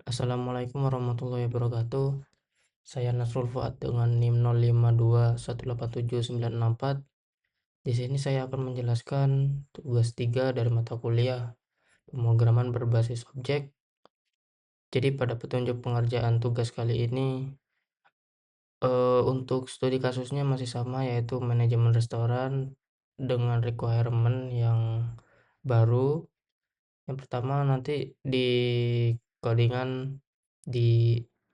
Assalamualaikum warahmatullahi wabarakatuh. Saya Nasrul Fuad dengan NIM 05218794. Di sini saya akan menjelaskan tugas 3 dari mata kuliah pemrograman berbasis objek. Jadi pada petunjuk pengerjaan tugas kali ini untuk studi kasusnya masih sama, yaitu manajemen restoran dengan requirement yang baru. Yang pertama, nanti di codingan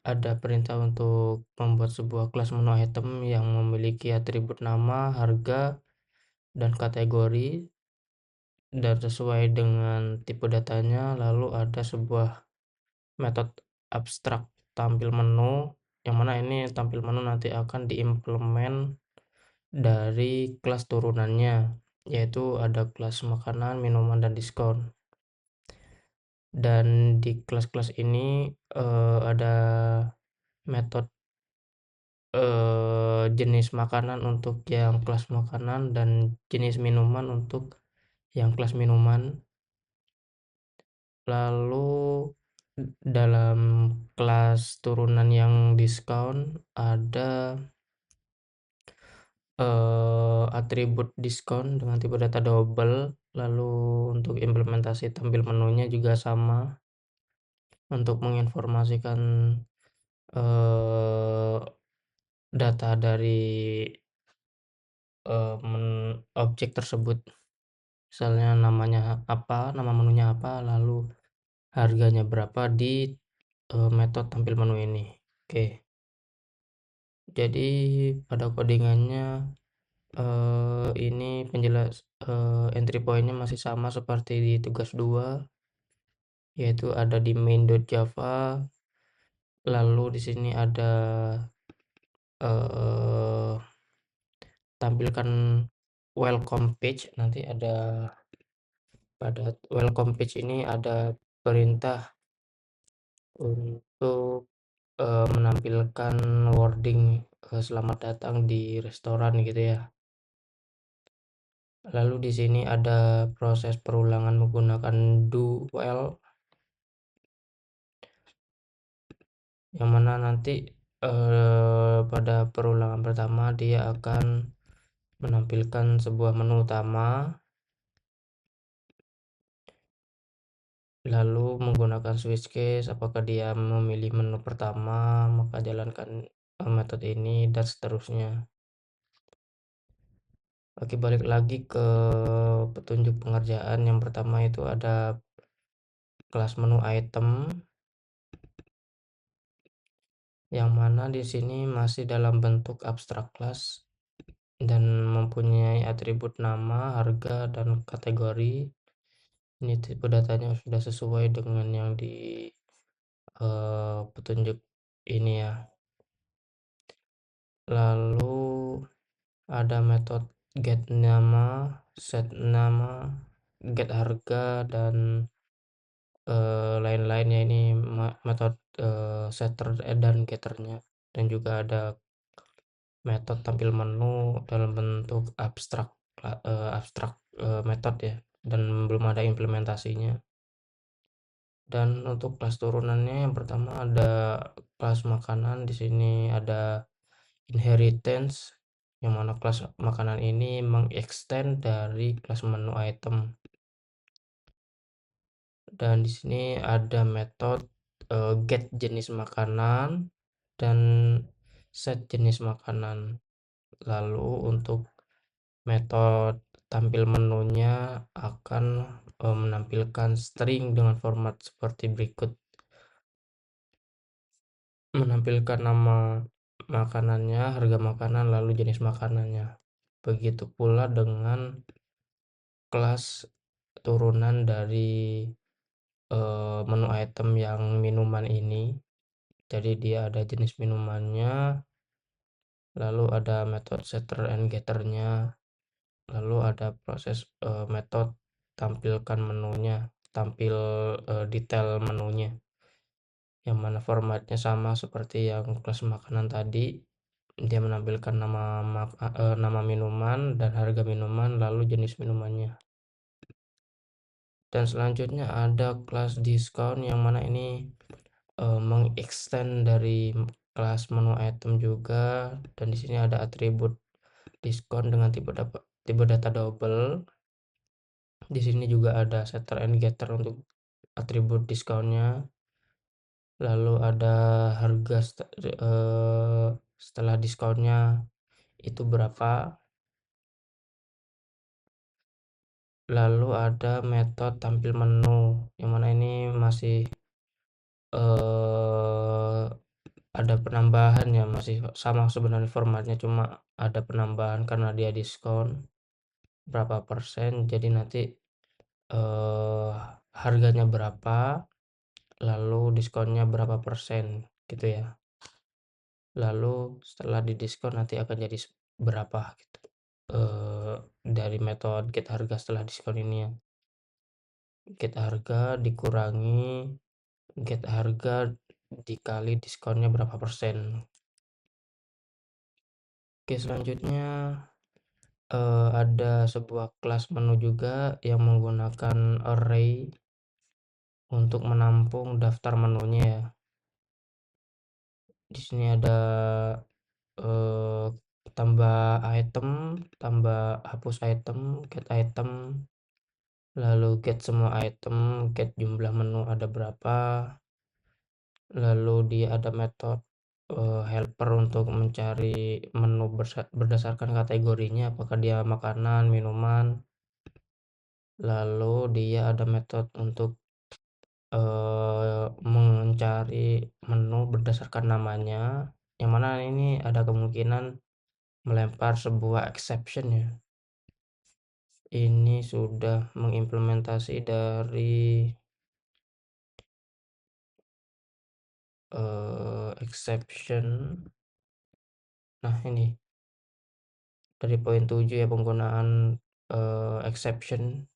ada perintah untuk membuat sebuah kelas menu item yang memiliki atribut nama, harga, dan kategori dan sesuai dengan tipe datanya. Lalu ada sebuah metode abstrak tampil menu, yang mana ini tampil menu nanti akan diimplement dari kelas turunannya, yaitu ada kelas makanan, minuman, dan diskon. Dan di kelas-kelas ini ada metode jenis makanan untuk yang kelas makanan dan jenis minuman untuk yang kelas minuman. Lalu dalam kelas turunan yang diskon ada atribut diskon dengan tipe data double. Lalu untuk implementasi tampil menunya juga sama, untuk menginformasikan eh, data dari objek tersebut, misalnya namanya apa, nama menunya apa, lalu harganya berapa di metode tampil menu ini. Oke, jadi pada codingannya ini entry pointnya masih sama seperti di tugas 2, yaitu ada di main.java. Lalu di sini ada eh, tampilkan welcome page. Nanti ada pada welcome page ini ada perintah untuk menampilkan wording selamat datang di restoran gitu ya. Lalu di sini ada proses perulangan menggunakan do well, yang mana nanti pada perulangan pertama dia akan menampilkan sebuah menu utama, lalu menggunakan switch case apakah dia memilih menu pertama, maka jalankan metode ini dan seterusnya. Oke, balik lagi ke petunjuk pengerjaan. Yang pertama itu ada kelas menu item, yang mana di sini masih dalam bentuk abstrak kelas dan mempunyai atribut nama, harga, dan kategori. Ini tipe datanya sudah sesuai dengan yang di petunjuk ini ya. Lalu ada metode get nama, set nama, get harga, dan lain-lainnya. Ini metode setter dan getternya. Dan juga ada metode tampil menu dalam bentuk abstrak metode ya, dan belum ada implementasinya. Dan untuk kelas turunannya, yang pertama ada kelas makanan. Di sini ada inheritance, yang mana kelas makanan ini mengextend dari kelas menu item. Dan di sini ada metode get jenis makanan dan set jenis makanan. Lalu untuk metode tampil menunya akan menampilkan string dengan format seperti berikut: menampilkan nama makanannya, harga makanan, lalu jenis makanannya. Begitu pula dengan kelas turunan dari menu item yang minuman ini. Jadi dia ada jenis minumannya, lalu ada metode setter and getternya, lalu ada proses metode tampilkan menunya, tampil detail menunya, yang mana formatnya sama seperti yang kelas makanan tadi. Dia menampilkan nama minuman dan harga minuman, lalu jenis minumannya. Dan selanjutnya ada kelas diskon, yang mana ini mengextend dari kelas menu item juga, dan di sini ada atribut diskon dengan tipe data double. Di sini juga ada setter and getter untuk atribut diskonnya. Lalu ada harga setelah diskonnya itu berapa. Lalu ada metode tampil menu, yang mana ini masih eh, ada penambahan ya, masih sama sebenarnya formatnya, cuma ada penambahan karena dia diskon berapa persen. Jadi nanti eh, harganya berapa, lalu diskonnya berapa persen gitu ya. Lalu setelah didiskon nanti akan jadi berapa gitu. Dari metode get harga setelah diskon ini ya. Get harga dikurangi get harga dikali diskonnya berapa persen. Oke, selanjutnya ada sebuah kelas menu juga yang menggunakan array untuk menampung daftar menunya ya. Di sini ada eh, tambah item, tambah hapus item, get item, lalu get semua item, get jumlah menu ada berapa, lalu dia ada metode helper untuk mencari menu berdasarkan kategorinya, apakah dia makanan, minuman. Lalu dia ada metode untuk mencari menu berdasarkan namanya, yang mana ini ada kemungkinan melempar sebuah exception ya. Ini sudah mengimplementasi dari exception. Nah, ini dari poin 7 ya, penggunaan exception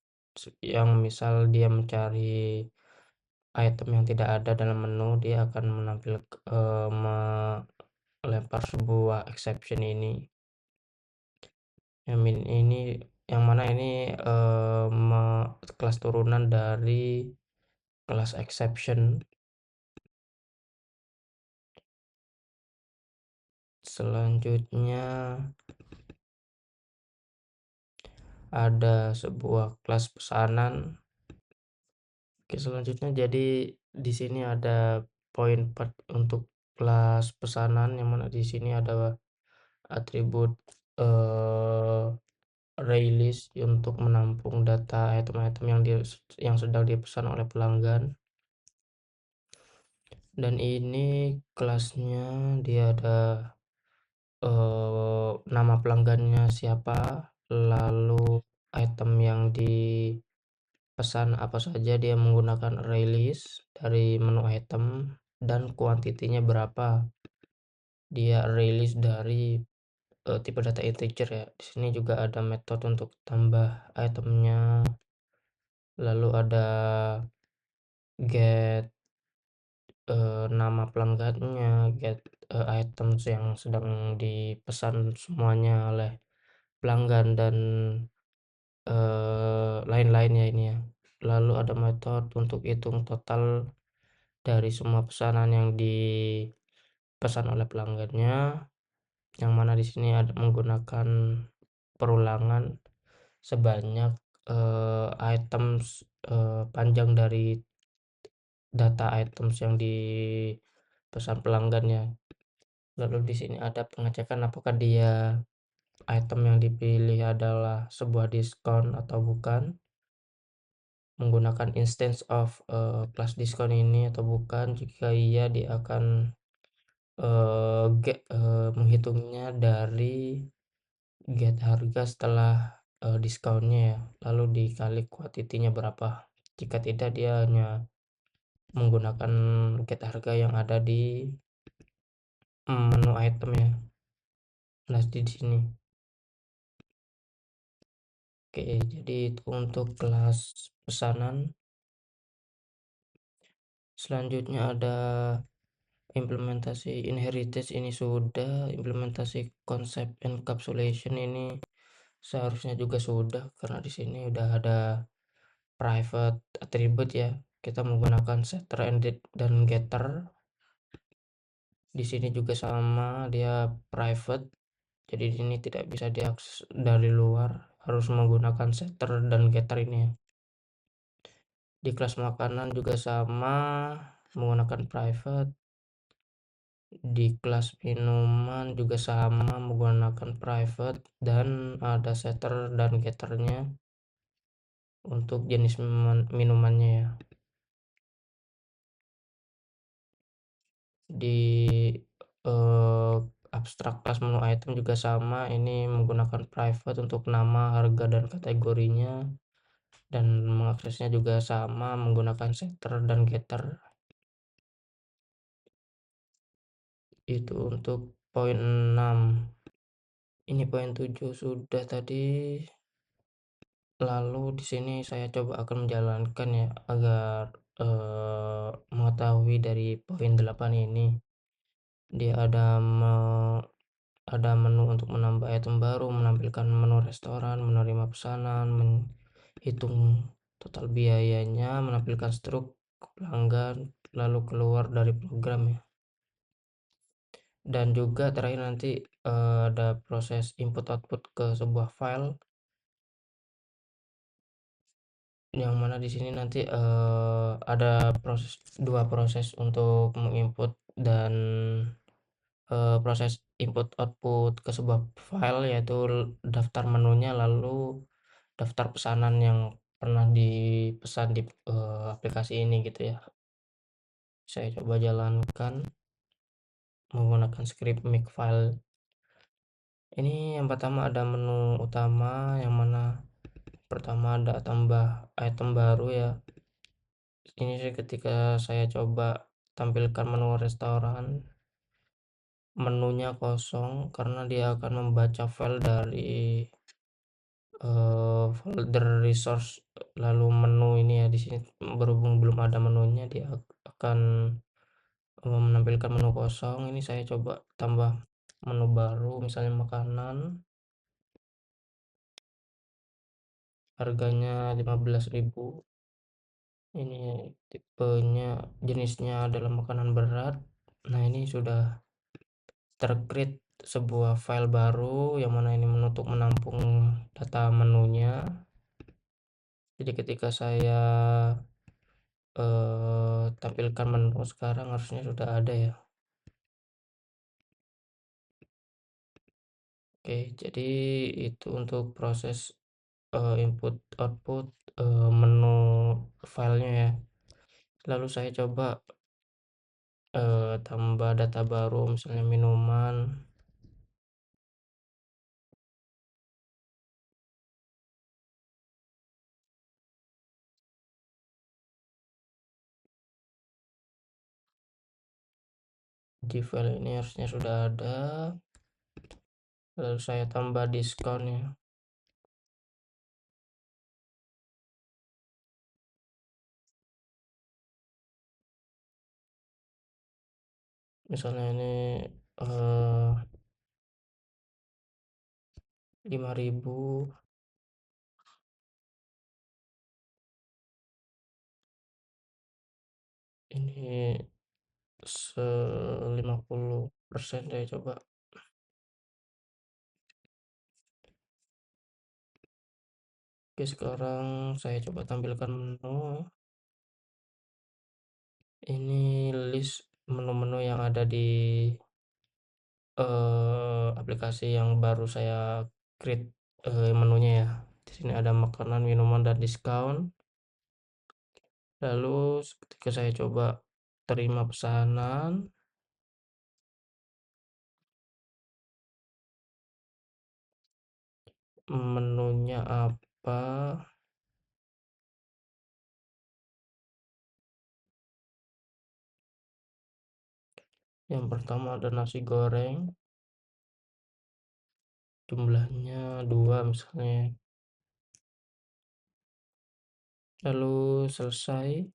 yang misal dia mencari item yang tidak ada dalam menu, dia akan melempar sebuah exception ini. Yang mana ini kelas turunan dari kelas exception. Selanjutnya ada sebuah kelas pesanan. Oke, selanjutnya jadi di sini ada poin untuk kelas pesanan, yang mana di sini ada atribut eh, arraylist untuk menampung data item-item yang sedang dipesan oleh pelanggan. Dan ini kelasnya dia ada nama pelanggannya siapa, lalu item yang dipesan apa saja, dia menggunakan arraylist dari menu item, dan kuantitinya berapa, dia arraylist dari tipe data integer ya. Di sini juga ada metode untuk tambah itemnya, lalu ada get nama pelanggannya, get items yang sedang dipesan semuanya oleh pelanggan, dan lain-lainnya ini ya. Lalu ada metode untuk hitung total dari semua pesanan yang dipesan oleh pelanggannya, yang mana di sini ada menggunakan perulangan sebanyak items panjang dari data items yang dipesan pelanggannya. Lalu di sini ada pengecekan apakah dia item yang dipilih adalah sebuah diskon atau bukan, menggunakan instance of kelas diskon ini atau bukan. Jika iya, dia akan menghitungnya dari get harga setelah diskonnya ya, lalu dikali kuantitinya berapa. Jika tidak, dia hanya menggunakan get harga yang ada di menu item ya. Nah, di sini. Oke, jadi itu untuk kelas pesanan. Selanjutnya ada implementasi inheritance, ini sudah. Implementasi konsep encapsulation ini seharusnya juga sudah, karena di sini udah ada private attribute ya. kita menggunakan setter dan getter. Di sini juga sama, dia private, jadi ini tidak bisa diakses dari luar, harus menggunakan setter dan getter ini ya. Di kelas makanan juga sama, menggunakan private. Di kelas minuman juga sama, menggunakan private dan ada setter dan getternya untuk jenis minumannya ya. Di eh, abstrak kelas menu item juga sama, ini menggunakan private untuk nama, harga, dan kategorinya, dan mengaksesnya juga sama menggunakan setter dan getter. Itu untuk poin 6. Ini poin 7 sudah tadi. Lalu di sini saya coba akan menjalankan ya agar mengetahui dari poin 8 ini. Dia ada menu untuk menambah item baru, menampilkan menu restoran, menerima pesanan, menghitung total biayanya, menampilkan struk pelanggan, lalu keluar dari program ya. Dan juga terakhir nanti ada proses input output ke sebuah file, yang mana di sini nanti ada dua proses untuk menginput dan proses input output ke sebuah file, yaitu daftar menunya lalu daftar pesanan yang pernah dipesan di aplikasi ini gitu ya. Saya coba jalankan menggunakan script makefile. Ini yang pertama ada menu utama, yang mana pertama ada tambah item baru ya. Ini sih ketika saya coba tampilkan menu restoran, menunya kosong karena dia akan membaca file dari folder resource, lalu menu ini ya. Di sini berhubung belum ada menunya, dia akan menampilkan menu kosong. Ini saya coba tambah menu baru, misalnya makanan, harganya 15.000. Ini tipenya, jenisnya adalah makanan berat. Nah, ini sudah tercreate sebuah file baru, yang mana ini untuk menampung data menunya. Jadi ketika saya tampilkan menu sekarang, harusnya sudah ada ya. Oke, jadi itu untuk proses input output menu filenya ya. Lalu saya coba tambah data baru, misalnya minuman. Di file ini harusnya sudah ada. Lalu saya tambah diskon ya. Misalnya ini 5.000. Ini 50% saya coba. Oke, sekarang saya coba tampilkan menu. Ini list menu-menu yang ada di aplikasi yang baru saya create menunya ya. Di sini ada makanan, minuman, dan diskon. Lalu ketika saya coba terima pesanan, menunya apa? Yang pertama ada nasi goreng, jumlahnya 2 misalnya. Lalu selesai.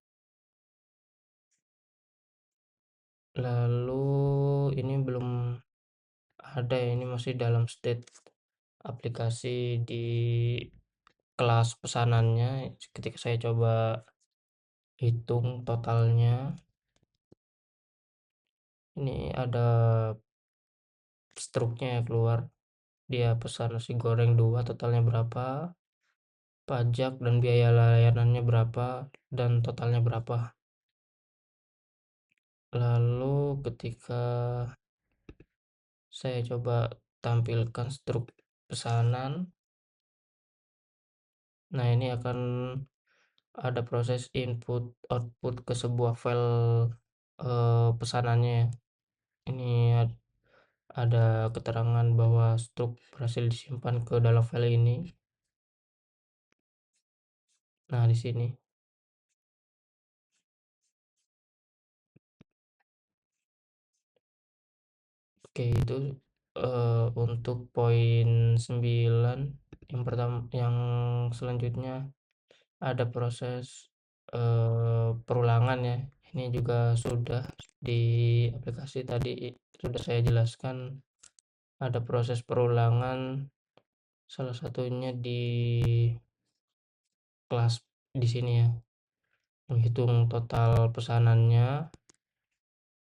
Lalu ini belum ada ya, ini masih dalam state aplikasi di kelas pesanannya. Ketika saya coba hitung totalnya. Ini ada struknya ya keluar. Dia pesan nasi goreng 2 totalnya berapa, pajak dan biaya layanannya berapa, dan totalnya berapa. Lalu ketika saya coba tampilkan struk pesanan, nah ini akan ada proses input output ke sebuah file pesanannya ya. Ini ada keterangan bahwa struk berhasil disimpan ke dalam file ini. Nah, di sini. Oke, itu untuk poin 9. Yang pertama, yang selanjutnya ada proses perulangan ya. Ini juga sudah di aplikasi tadi sudah saya jelaskan, ada proses perulangan, salah satunya di kelas di sini ya, menghitung total pesanannya,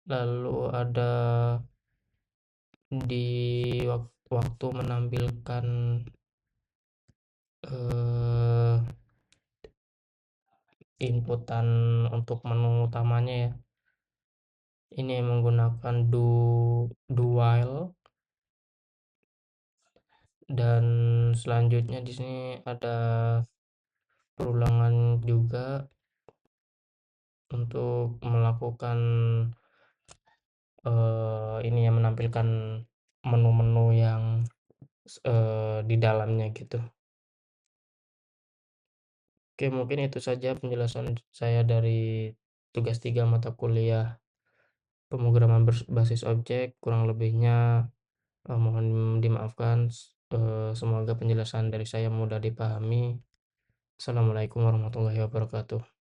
lalu ada di waktu menampilkan eh, inputan untuk menu utamanya ya. Ini menggunakan do while, dan selanjutnya di sini ada perulangan juga untuk melakukan ini ya, menampilkan menu-menu yang di dalamnya gitu. Oke, mungkin itu saja penjelasan saya dari tugas 3 mata kuliah pemrograman berbasis objek. Kurang lebihnya mohon dimaafkan. Semoga penjelasan dari saya mudah dipahami. Assalamualaikum warahmatullahi wabarakatuh.